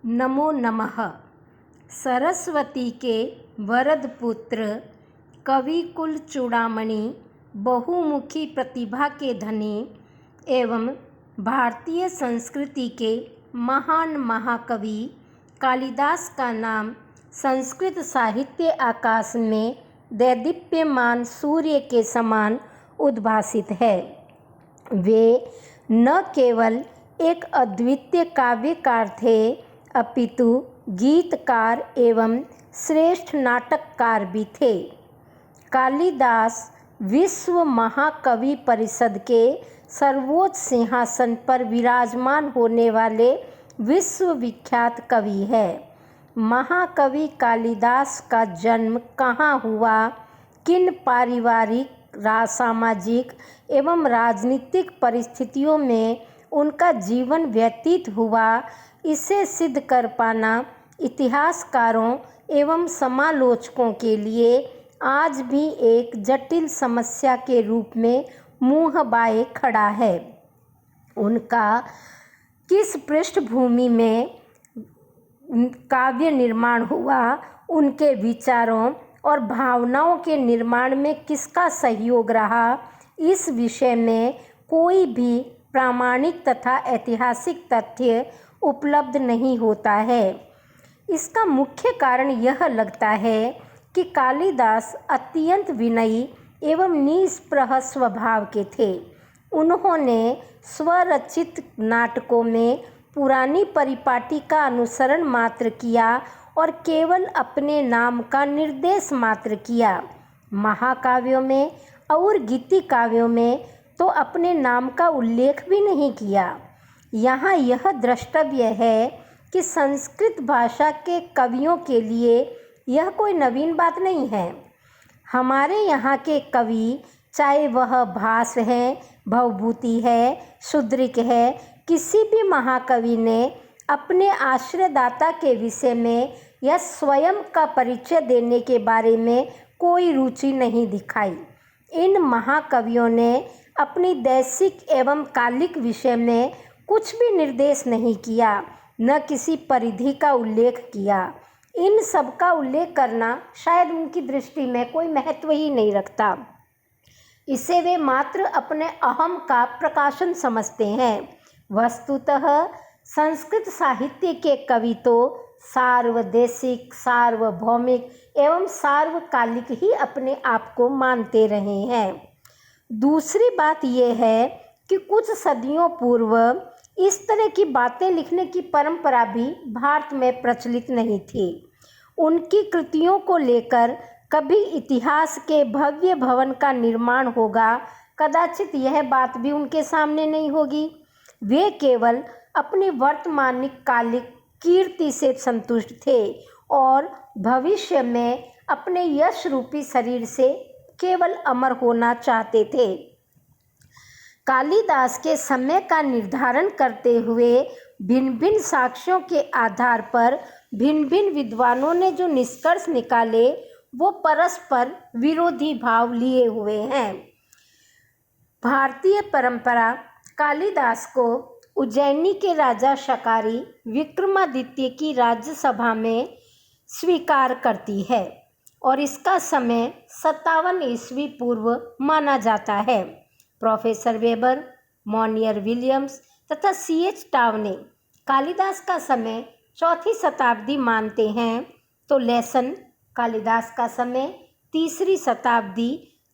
नमो नमः। सरस्वती के वरद पुत्र, कविकुल चूड़ामणि, बहुमुखी प्रतिभा के धनी एवं भारतीय संस्कृति के महान महाकवि कालिदास का नाम संस्कृत साहित्य आकाश में दैदीप्यमान सूर्य के समान उद्भासित है। वे न केवल एक अद्वितीय काव्यकार थे, अपितु गीतकार एवं श्रेष्ठ नाटककार भी थे। कालिदास विश्व महाकवि परिषद के सर्वोच्च सिंहासन पर विराजमान होने वाले विश्वविख्यात कवि है। महाकवि कालिदास का जन्म कहाँ हुआ, किन पारिवारिक, सामाजिक एवं राजनीतिक परिस्थितियों में उनका जीवन व्यतीत हुआ, इसे सिद्ध कर पाना इतिहासकारों एवं समालोचकों के लिए आज भी एक जटिल समस्या के रूप में मुँह बाए खड़ा है। उनका किस पृष्ठभूमि में काव्य निर्माण हुआ, उनके विचारों और भावनाओं के निर्माण में किसका सहयोग रहा, इस विषय में कोई भी प्रामाणिक तथा ऐतिहासिक तथ्य उपलब्ध नहीं होता है। इसका मुख्य कारण यह लगता है कि कालिदास अत्यंत विनयी एवं निष्प्रह स्वभाव के थे। उन्होंने स्वरचित नाटकों में पुरानी परिपाटी का अनुसरण मात्र किया और केवल अपने नाम का निर्देश मात्र किया। महाकाव्यों में और गीति काव्यों में तो अपने नाम का उल्लेख भी नहीं किया। यहाँ यह द्रष्टव्य है कि संस्कृत भाषा के कवियों के लिए यह कोई नवीन बात नहीं है। हमारे यहाँ के कवि, चाहे वह भास है, भवभूति है, शुद्रिक है, किसी भी महाकवि ने अपने आश्रयदाता के विषय में या स्वयं का परिचय देने के बारे में कोई रुचि नहीं दिखाई। इन महाकवियों ने अपनी दैसिक एवं कालिक विषय में कुछ भी निर्देश नहीं किया, न किसी परिधि का उल्लेख किया। इन सब का उल्लेख करना शायद उनकी दृष्टि में कोई महत्व ही नहीं रखता। इसे वे मात्र अपने अहम का प्रकाशन समझते हैं। वस्तुतः संस्कृत साहित्य के कवि तो सार्वदेशिक, सार्वभौमिक एवं सार्वकालिक ही अपने आप को मानते रहे हैं। दूसरी बात यह है कि कुछ सदियों पूर्व इस तरह की बातें लिखने की परंपरा भी भारत में प्रचलित नहीं थी। उनकी कृतियों को लेकर कभी इतिहास के भव्य भवन का निर्माण होगा, कदाचित यह बात भी उनके सामने नहीं होगी। वे केवल अपनी वर्तमानिक कालिक कीर्ति से संतुष्ट थे और भविष्य में अपने यश रूपी शरीर से केवल अमर होना चाहते थे। कालिदास के समय का निर्धारण करते हुए भिन्न भिन्न साक्ष्यों के आधार पर भिन्न भिन्न विद्वानों ने जो निष्कर्ष निकाले, वो परस्पर विरोधी भाव लिए हुए हैं। भारतीय परंपरा कालिदास को उज्जैनी के राजा शकारी विक्रमादित्य की राज्यसभा में स्वीकार करती है और इसका समय 57 ईस्वी पूर्व माना जाता है। प्रोफेसर वेबर, मॉनियर विलियम्स तथा C.H. टावने कालिदास का समय 4वीं शताब्दी मानते हैं, तो लेसन कालिदास का समय 3री शताब्दी।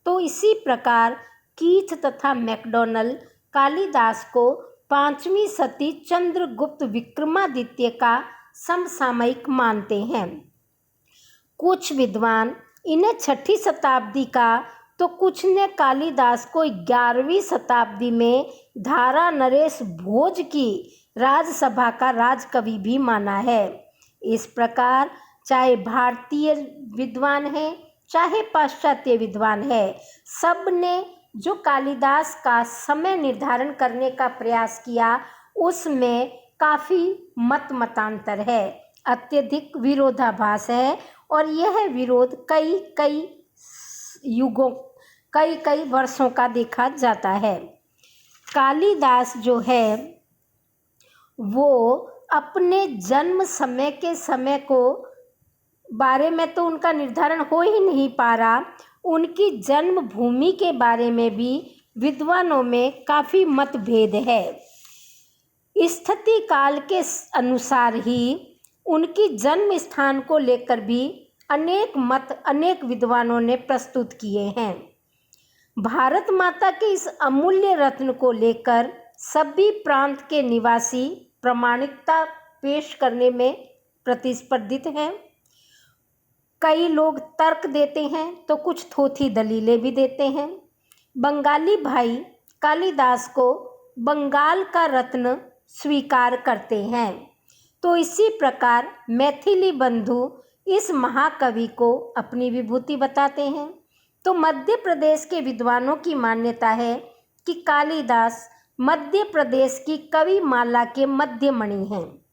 तो इसी प्रकार कीथ तथा मैकडोनल कालिदास को 5वीं शती चंद्रगुप्त विक्रमादित्य का समसामयिक मानते हैं। कुछ विद्वान इन्हें 6ठी शताब्दी का, तो कुछ ने कालिदास को 11वीं शताब्दी में धारा नरेश भोज की राजसभा का राजकवि भी माना है। इस प्रकार चाहे भारतीय विद्वान है, चाहे पाश्चात्य विद्वान है, सब ने जो कालिदास का समय निर्धारण करने का प्रयास किया, उसमें काफ़ी मतांतर है, अत्यधिक विरोधाभास है और यह विरोध कई युगों, कई वर्षों का देखा जाता है। कालिदास जो है वो अपने जन्म समय के समय को बारे में तो उनका निर्धारण हो ही नहीं पा रहा, उनकी जन्मभूमि के बारे में भी विद्वानों में काफ़ी मतभेद है। स्थिति काल के अनुसार ही उनकी जन्म स्थान को लेकर भी अनेक मत अनेक विद्वानों ने प्रस्तुत किए हैं। भारत माता के इस अमूल्य रत्न को लेकर सभी प्रांत के निवासी प्रामाणिकता पेश करने में प्रतिस्पर्धित हैं। कई लोग तर्क देते हैं तो कुछ थोथी दलीलें भी देते हैं। बंगाली भाई कालिदास को बंगाल का रत्न स्वीकार करते हैं, तो इसी प्रकार मैथिली बंधु इस महाकवि को अपनी विभूति बताते हैं। तो मध्य प्रदेश के विद्वानों की मान्यता है कि कालिदास मध्य प्रदेश की कवि माला के मध्यमणि हैं।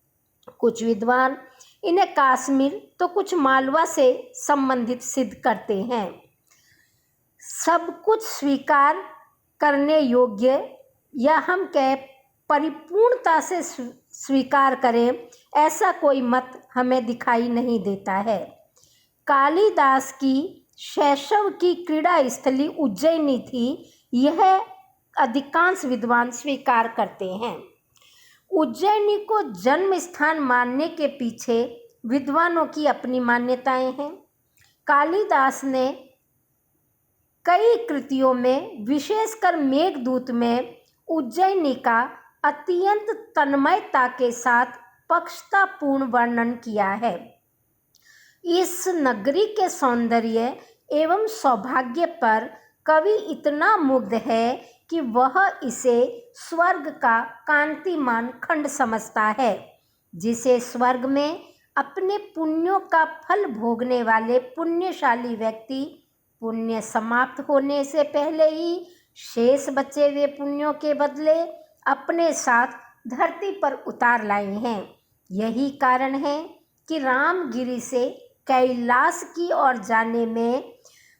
कुछ विद्वान इन्हें कश्मीर तो कुछ मालवा से संबंधित सिद्ध करते हैं। सब कुछ स्वीकार करने योग्य या हम कहें परिपूर्णता से स्वीकार करें, ऐसा कोई मत हमें दिखाई नहीं देता है। कालिदास की शैशव की क्रीड़ा स्थली उज्जैनी थी, यह अधिकांश विद्वान स्वीकार करते हैं। उज्जैनी को जन्म स्थान मानने के पीछे विद्वानों की अपनी मान्यताएं हैं। कालिदास ने कई कृतियों में, विशेषकर मेघदूत में, उज्जैनी का अत्यंत तन्मयता के साथ पक्षतापूर्ण वर्णन किया है। इस नगरी के सौंदर्य एवं सौभाग्य पर कवि इतना मुग्ध है कि वह इसे स्वर्ग का कांतिमान खंड समझता है, जिसे स्वर्ग में अपने पुण्यों का फल भोगने वाले पुण्यशाली व्यक्ति पुण्य समाप्त होने से पहले ही शेष बचे हुए पुण्यों के बदले अपने साथ धरती पर उतार लाए हैं। यही कारण है कि रामगिरी से कैलाश की ओर जाने में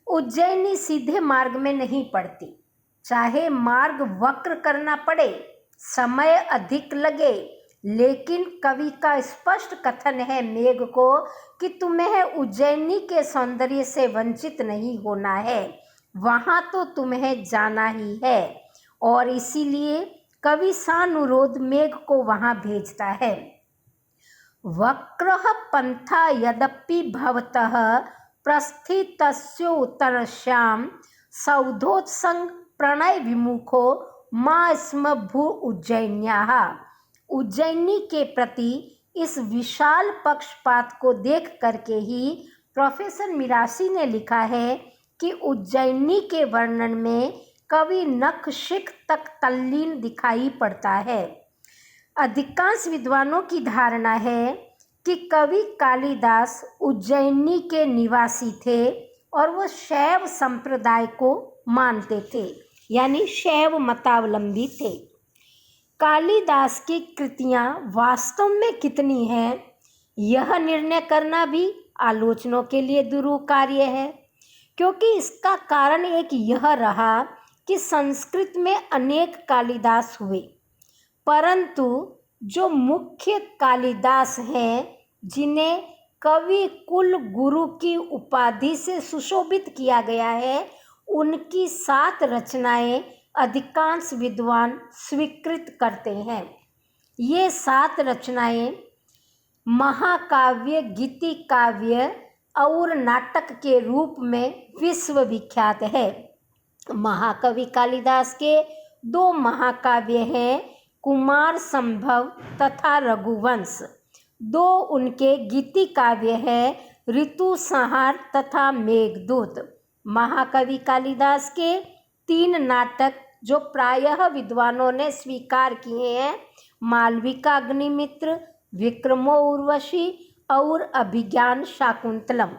उज्जैनी सीधे मार्ग में नहीं पड़ती। चाहे मार्ग वक्र करना पड़े, समय अधिक लगे, लेकिन कवि का स्पष्ट कथन है मेघ को कि तुम्हें उज्जैनी के सौंदर्य से वंचित नहीं होना है, वहाँ तो तुम्हें जाना ही है। और इसीलिए कवि सानुरोध मेघ को वहाँ भेजता है। वक्रः पंथा यद्यपि भवतः प्रस्थितस्योत्तरश्याम सौधोत्संग प्रणय विमुखो मा स्म भू उज्जैन्याः। उज्जैनी के प्रति इस विशाल पक्षपात को देख करके ही प्रोफेसर मिरासी ने लिखा है कि उज्जैनी के वर्णन में कवि नखशिख तक तल्लीन दिखाई पड़ता है। अधिकांश विद्वानों की धारणा है कि कवि कालिदास उज्जैनी के निवासी थे और वो शैव संप्रदाय को मानते थे, यानी शैव मतावलंबी थे। कालिदास की कृतियाँ वास्तव में कितनी हैं, यह निर्णय करना भी आलोचनों के लिए दुरूह कार्य है, क्योंकि इसका कारण एक यह रहा कि संस्कृत में अनेक कालिदास हुए, परंतु जो मुख्य कालिदास हैं, जिन्हें कवि कुल गुरु की उपाधि से सुशोभित किया गया है, उनकी 7 रचनाएं अधिकांश विद्वान स्वीकृत करते हैं। ये 7 रचनाएं महाकाव्य, गीतिकाव्य और नाटक के रूप में विश्वविख्यात है। महाकवि कालिदास के 2 महाकाव्य हैं, कुमार संभव तथा रघुवंश। 2 उनके गीतिकाव्य हैं, ऋतुसंहार तथा मेघदूत। महाकवि कालिदास के 3 नाटक जो प्रायः विद्वानों ने स्वीकार किए हैं, मालविका अग्निमित्र, विक्रमो उर्वशी और अभिज्ञान शाकुंतलम।